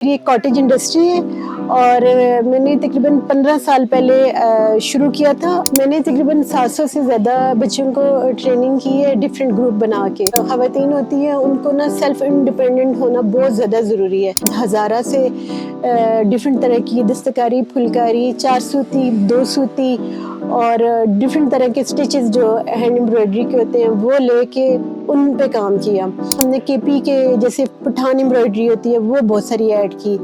یہ cottage industry ہے اور میں نے تقریباً 15 سال پہلے شروع کیا تھا. میں نے تقریباً 700 سے زیادہ بچوں کو ٹریننگ کی ہے ڈفرینٹ گروپ بنا کے. خواتین ہوتی ہیں ان کو نا سیلف انڈیپینڈنٹ ہونا بہت زیادہ ضروری ہے. ہزارہ سے ڈفرینٹ طرح کی دستکاری، پھلکاری، 4 سوتی، 2 سوتی اور ڈفرینٹ طرح کے سٹیچز جو ہینڈ امبرائڈری کے ہوتے ہیں وہ لے کے ان پہ کام کیا. ہم نے کے پی کے جیسے پٹھان امبرائڈری ہوتی ہے وہ بہت ساری ایڈ کی.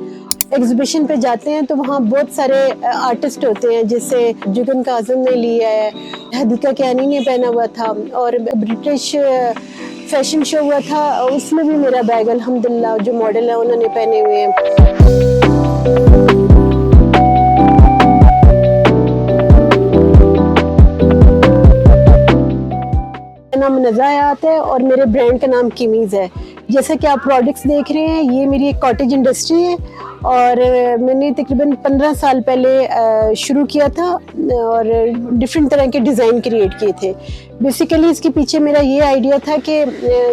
ایگزیبیشن پہ جاتے ہیں تو وہاں بہت سارے آرٹسٹ ہوتے ہیں جیسے جگن کاظم نے لیا ہے، حدیقہ کیانی نے پہنا ہوا تھا اور برٹش فیشن شو ہوا تھا اس میں بھی میرا بیگ الحمدللہ جو ماڈل ہے انہوں نے پہنے ہوئے ہیں. نام نزایات ہے اور میرے برانڈ کا نام کیمیز ہے. جیسا کہ آپ پروڈکٹس دیکھ رہے ہیں یہ میری ایک کاٹیج انڈسٹری ہے اور میں نے تقریباً 15 سال پہلے شروع کیا تھا اور ڈفرینٹ طرح کے ڈیزائن کریٹ کیے تھے. بیسیکلی اس کے پیچھے میرا یہ آئیڈیا تھا کہ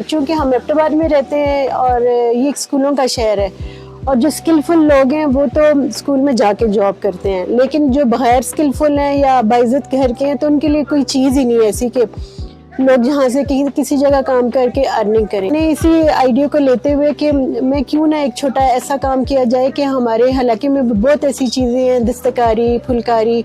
چونکہ ہم ایبٹ آباد میں رہتے ہیں اور یہ ایک اسکولوں کا شہر ہے اور جو اسکلفل لوگ ہیں وہ تو اسکول میں جا کے جاب کرتے ہیں، لیکن جو بغیر اسکلفل ہیں یا باعزت گھر کے ہیں تو ان کے لیے کوئی چیز ہی نہیں ایسی کہ لوگ جہاں سے کسی جگہ کام کر کے ارننگ کریں. میں اسی آئیڈیا کو لیتے ہوئے کہ میں کیوں نہ ایک چھوٹا ایسا کام کیا جائے کہ ہمارے علاقے میں بہت ایسی چیزیں ہیں، دستکاری، پھلکاری،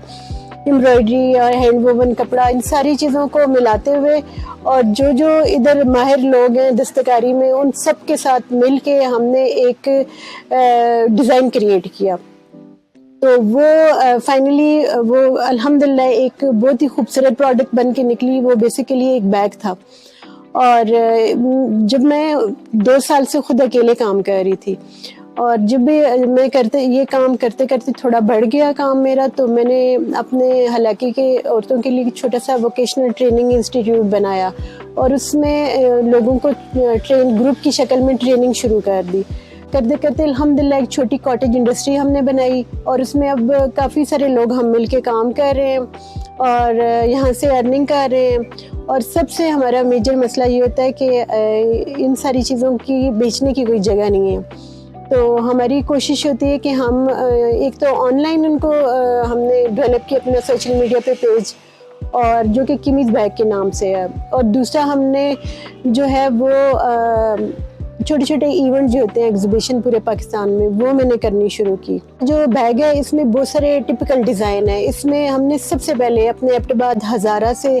امبرائڈری اور ہینڈ ووون کپڑا، ان ساری چیزوں کو ملاتے ہوئے اور جو ادھر ماہر لوگ ہیں دستکاری میں ان سب کے ساتھ مل کے ہم نے ایک ڈیزائن کریٹ کیا. تو وہ فائنلی وہ الحمدللہ ایک بہت ہی خوبصورت پروڈکٹ بن کے نکلی. وہ بیسیکلی ایک بیگ تھا اور جب میں 2 سال سے خود اکیلے کام کر رہی تھی اور جب بھی میں یہ کام کرتے کرتے تھوڑا بڑھ گیا کام میرا تو میں نے اپنے علاقے کے عورتوں کے لیے چھوٹا سا ووکیشنل ٹریننگ انسٹیٹیوٹ بنایا اور اس میں لوگوں کو گروپ کی شکل میں ٹریننگ شروع کر دی. کرتے کرتے الحمدللہ ایک چھوٹی کاٹیج انڈسٹری ہم نے بنائی اور اس میں اب کافی سارے لوگ ہم مل کے کام کر رہے ہیں اور یہاں سے ارننگ کر رہے ہیں. اور سب سے ہمارا میجر مسئلہ یہ ہوتا ہے کہ ان ساری چیزوں کی بیچنے کی کوئی جگہ نہیں ہے. تو ہماری کوشش ہوتی ہے کہ ہم ایک تو آن لائن ان کو ہم نے ڈیولپ کیا اپنا سوشل میڈیا پہ پیج اور جو کہ کیمیز بیگ کے نام سے ہے، اور دوسرا ہم نے جو ہے وہ چھوٹے چھوٹے ایونٹ جو ہوتے ہیں ایگزیبیشن پورے پاکستان میں وہ نے کرنی شروع کی. جو بیگ ہے اس میں بہت سارے ٹپیکل ڈیزائن ہیں. اس میں ہم نے سب سے پہلے اپنے ایبٹ آباد ہزارہ سے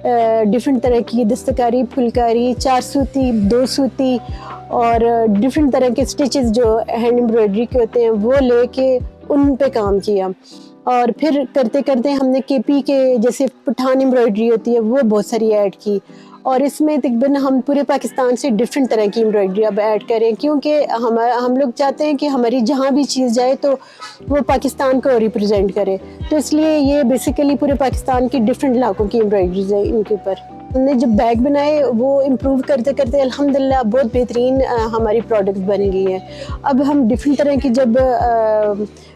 ڈفرینٹ طرح کی دستکاری، پھلکاری، 4 سوتی، 2 سوتی اور ڈفرینٹ طرح کے سٹیچز جو ہینڈ امبرائڈری کے ہوتے ہیں وہ لے کے ان پہ کام کیا. اور پھر کرتے کرتے ہم نے کے پی کے جیسے پٹھان امبرائڈری ہوتی ہے وہ بہت ساری ایڈ کی اور اس میں تقریباً ہم پورے پاکستان سے ڈفرینٹ طرح کی امبرائڈری اب ایڈ کریں کیونکہ ہم لوگ چاہتے ہیں کہ ہماری جہاں بھی چیز جائے تو وہ پاکستان کو ریپرزینٹ کرے. تو اس لیے یہ بیسیکلی پورے پاکستان کی ڈفرینٹ علاقوں کی امبرائڈریز ہیں ان کے اوپر. ہم نے جب بیگ بنائے وہ امپروو کرتے کرتے الحمدللہ بہت بہترین ہماری پروڈکٹ بن گئی ہیں. اب ہم ڈفرینٹ طرح کی جب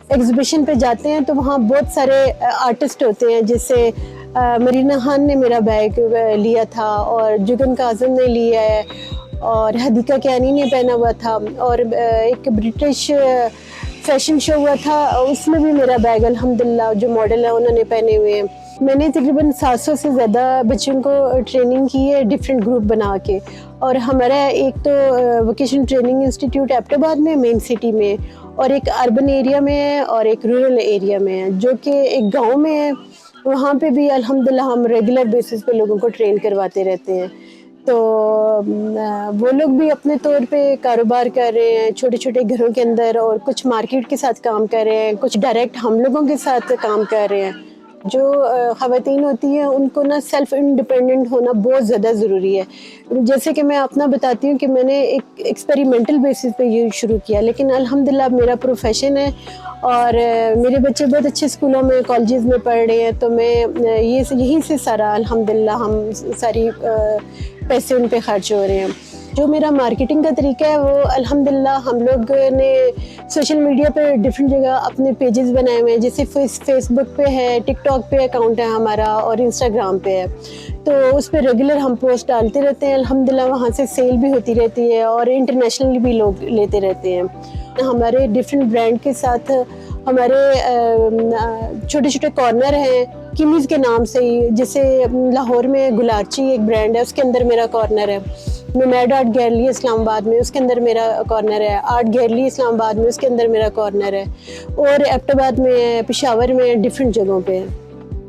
ایگزیبیشن پہ جاتے ہیں تو وہاں بہت سارے آرٹسٹ ہوتے ہیں جیسے مرینا خان نے میرا بیگ لیا تھا اور جگن کاظم نے لیا ہے اور حدیقہ کیانی نے پہنا ہوا تھا اور ایک برٹش فیشن شو ہوا تھا اس میں بھی میرا بیگ الحمدللہ جو ماڈل ہے انہوں نے پہنے ہوئے ہیں. میں نے تقریباً 700 سے زیادہ بچوں کو ٹریننگ کی ہے ڈفرینٹ گروپ بنا کے اور ہمارا ایک تو ووکیشنل ٹریننگ انسٹیٹیوٹ ایبٹ آباد میں مین سٹی میں اور ایک اربن ایریا میں ہے اور ایک رورل ایریا میں ہے جو کہ ایک گاؤں میں ہے. وہاں پہ بھی الحمدللہ ہم ریگولر بیسس پہ لوگوں کو ٹرین کرواتے رہتے ہیں. تو وہ لوگ بھی اپنے طور پہ کاروبار کر رہے ہیں چھوٹے چھوٹے گھروں کے اندر اور کچھ مارکیٹ کے ساتھ کام کر رہے ہیں، کچھ ڈائریکٹ ہم لوگوں کے ساتھ کام کر رہے ہیں. جو خواتین ہوتی ہیں ان کو نا سیلف انڈیپینڈنٹ ہونا بہت زیادہ ضروری ہے. جیسے کہ میں اپنا بتاتی ہوں کہ میں نے ایک ایکسپیریمنٹل بیسس پہ یہ شروع کیا لیکن الحمدللہ میرا پروفیشن ہے اور میرے بچے بہت اچھے اسکولوں میں کالجز میں پڑھ رہے ہیں تو میں یہیں سے سارا الحمدللہ ہم ساری پیسے ان پہ خرچ ہو رہے ہیں. جو میرا مارکیٹنگ کا طریقہ ہے وہ الحمدللہ ہم لوگ نے سوشل میڈیا پہ ڈفرینٹ جگہ اپنے پیجز بنائے ہوئے ہیں، جیسے فیس بک پہ ہے، ٹک ٹاک پہ اکاؤنٹ ہے ہمارا، اور انسٹاگرام پہ ہے. تو اس پہ ریگولر ہم پوسٹ ڈالتے رہتے ہیں. الحمدللہ وہاں سے سیل بھی ہوتی رہتی ہے اور انٹرنیشنلی بھی لوگ لیتے رہتے ہیں. ہمارے ڈفرینٹ برانڈ کے ساتھ ہمارے چھوٹے چھوٹے کارنر ہیں کمیز کے نام سے ہی. جیسے لاہور میں گلارچی ایک برانڈ ہے، اس کے اندر میرا کارنر ہے. نومیڈ آرٹ گیلری اسلام آباد میں، اس کے اندر میرا کارنر ہے. آرٹ گیلری اسلام آباد میں، اس کے اندر میرا کارنر ہے. اور ایبٹ آباد میں ہے، پشاور میں، ڈفرینٹ جگہوں پہ ہے.